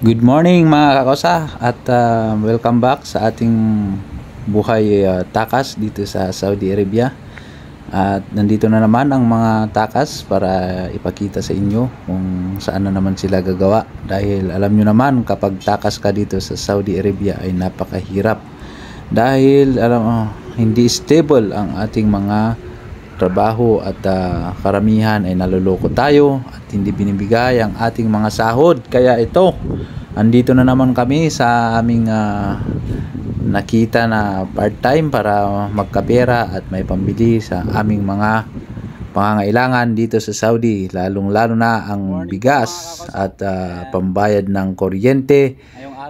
Good morning mga kakosa at welcome back sa ating buhay takas dito sa Saudi Arabia. At nandito na naman ang mga takas para ipakita sa inyo kung saan na naman sila gagawa. Dahil alam nyo naman kapag takas ka dito sa Saudi Arabia ay napakahirap. Dahil hindi stable ang ating mga trabaho at karamihan ay naloloko tayo at hindi binibigay ang ating mga sahod. Kaya ito, andito na naman kami sa aming nakita na part-time para magkapera at may pambili sa aming mga pangangailangan dito sa Saudi, lalong-lalo na ang bigas at pambayad ng kuryente,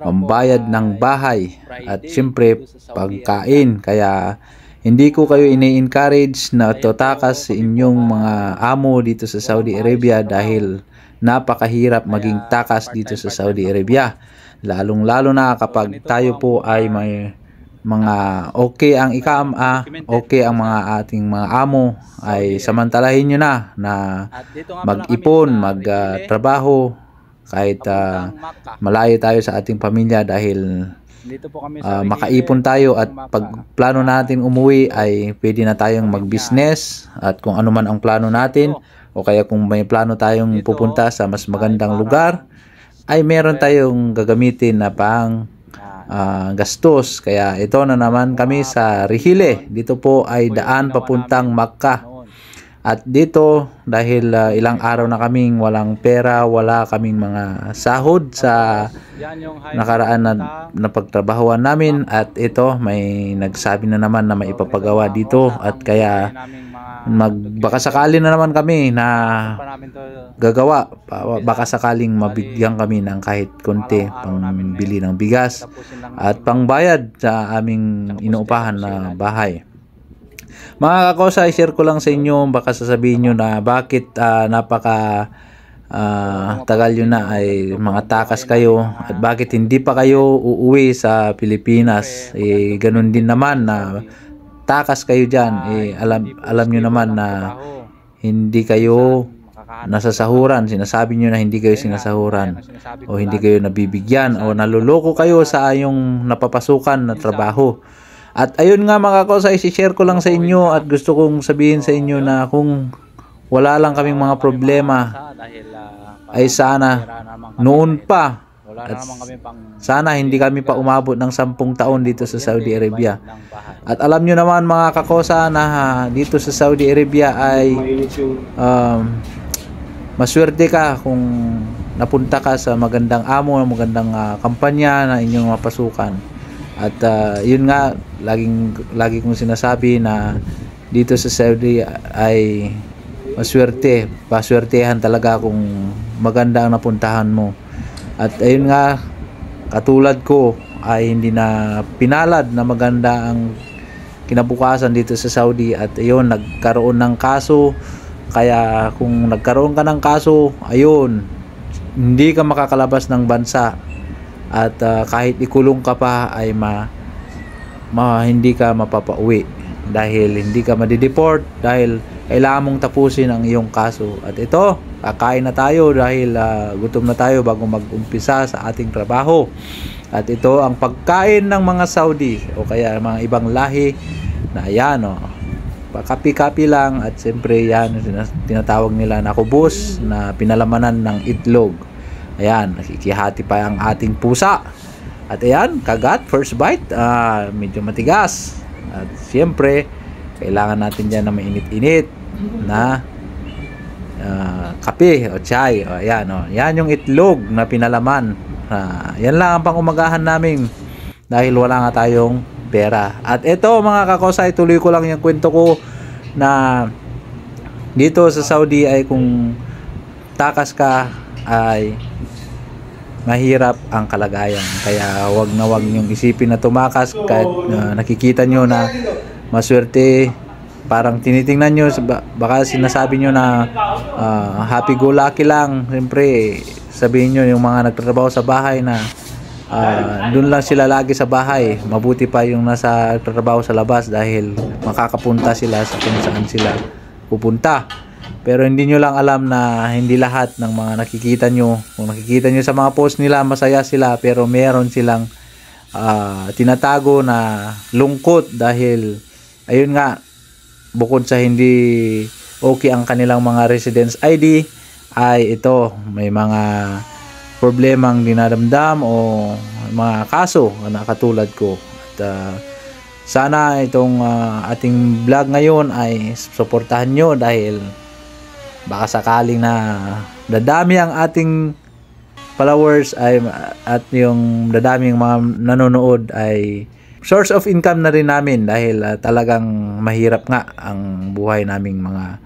pambayad ng bahay at siyempre pagkain. Kaya hindi ko kayo ini-encourage na tutakas sa inyong mga amo dito sa Saudi Arabia dahil napakahirap maging takas dito sa Saudi Arabia. Lalong-lalo na kapag tayo po ay may mga okay ang okay ang mga ating mga amo, ay samantalahin nyo na mag-ipon, magtrabaho kahit malayo tayo sa ating pamilya dahil makaipon tayo at pag plano natin umuwi ay pwede na tayong mag-business at kung ano man ang plano natin o kaya kung may plano tayong pupunta sa mas magandang lugar ay meron tayong gagamitin na pang gastos. Kaya ito na naman kami sa Rihile. Dito po ay daan papuntang Makkah. At dito dahil ilang araw na kaming walang pera, wala kaming mga sahod sa nakaraan na pagtrabahuan namin, at ito may nagsabi na naman na maipapagawa dito at kaya baka sakali na naman kami na gagawa, baka sakaling mabigyan kami ng kahit konti pangbili ng bigas at pangbayad sa aming inuupahan na bahay. Mga kakosa, i-share ko lang sa inyo, baka sasabihin nyo na bakit napaka tagal yun na ay mga takas kayo at bakit hindi pa kayo uuwi sa Pilipinas. Ganun din naman na takas kayo dyan. Alam nyo naman na hindi kayo nasasahuran. Sinasabi nyo na hindi kayo sinasahuran o hindi kayo nabibigyan o naluloko kayo sa yung napapasukan na trabaho. At ayun nga mga kakosa, i-share ko lang sa inyo at gusto kong sabihin sa inyo na kung wala lang kaming mga problema ay sana noon pa at sana hindi kami pa umabot ng 10 taon dito sa Saudi Arabia. At alam nyo naman mga kakosa na dito sa Saudi Arabia ay maswerte ka kung napunta ka sa magandang amo, magandang kampanya na inyong mapasukan. At yun nga, lagi kong sinasabi na dito sa Saudi ay maswerte, paswertehan talaga kung maganda ang napuntahan mo. At ayun nga, katulad ko ay hindi na pinalad na maganda ang kinabukasan dito sa Saudi at ayun, nagkaroon ng kaso. Kaya kung nagkaroon ka ng kaso, ayun, hindi ka makakalabas ng bansa. At kahit ikulong ka pa ay hindi ka mapapauwi dahil hindi ka madideport dahil kailangan mong tapusin ang iyong kaso. At ito, kakain na tayo dahil gutom na tayo bago mag-umpisa sa ating trabaho. At ito ang pagkain ng mga Saudi o kaya mga ibang lahi na yan pakapi-kapi lang at siyempre yan tinatawag nila na kubos na pinalamanan ng itlog. Ayan, nakikihati pa ang ating pusa. At ayan, kagat, first bite, medyo matigas. At siyempre, kailangan natin dyan na mainit-init na kape o chai. O, ayan, yan yung itlog na pinalaman. Yan lang ang pang-umagahan namin dahil wala nga tayong pera. At ito mga kakosa, ituloy ko lang yung kwento ko na dito sa Saudi ay kung takas ka ay mahirap ang kalagayan. Kaya wag niyong isipin na tumakas kahit nakikita nyo na maswerte, parang tinitingnan nyo, baka sinasabi nyo na happy go lucky lang. Siyempre sabihin nyo yung mga nagtatrabaho sa bahay na doon lang sila lagi sa bahay, mabuti pa yung nasa trabaho sa labas dahil makakapunta sila sa kung saan sila pupunta. Pero hindi nyo lang alam na hindi lahat ng mga nakikita nyo, kung nakikita nyo sa mga post nila, masaya sila, pero meron silang tinatago na lungkot dahil, ayun nga, bukod sa hindi okay ang kanilang mga residence ID, ay ito, may mga problemang dinadamdam o mga kaso na katulad ko. At sana itong ating vlog ngayon ay suportahan nyo dahil baka sakaling na dadami ang ating followers ay at yung dadaming mga nanonood ay source of income na rin namin dahil talagang mahirap nga ang buhay naming mga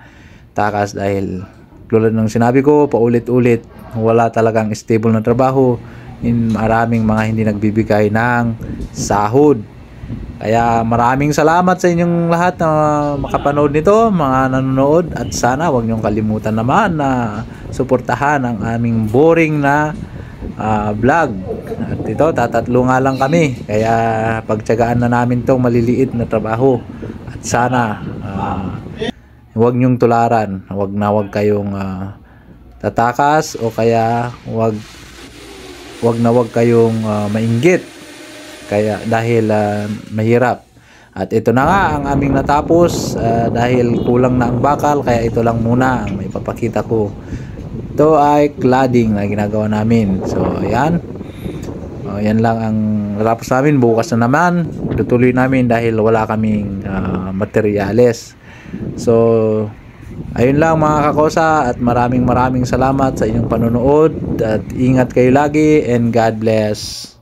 takas dahil tulad ng sinabi ko paulit-ulit, wala talagang stable na trabaho, maraming mga hindi nagbibigay ng sahod. Kaya maraming salamat sa inyong lahat na makapanood nito, mga nanonood, at sana wag niyong kalimutan naman na suportahan ang aming boring na vlog. At ito, tatatlo nga lang kami, kaya pagtiyagaan na namin tong maliliit na trabaho. At sana wag niyong tularan, wag kayong tatakas o kaya wag kayong mainggit. Kaya dahil mahirap. At ito na nga ang aming natapos dahil kulang na ang bakal, kaya ito lang muna ang may papakita ko. Ito ay cladding na ginagawa namin. So ayan, yan lang ang natapos namin. Bukas na naman tutuloy namin dahil wala kaming materyales. So ayun lang mga kakosa, at maraming salamat sa inyong panonood, at ingat kayo lagi and God bless.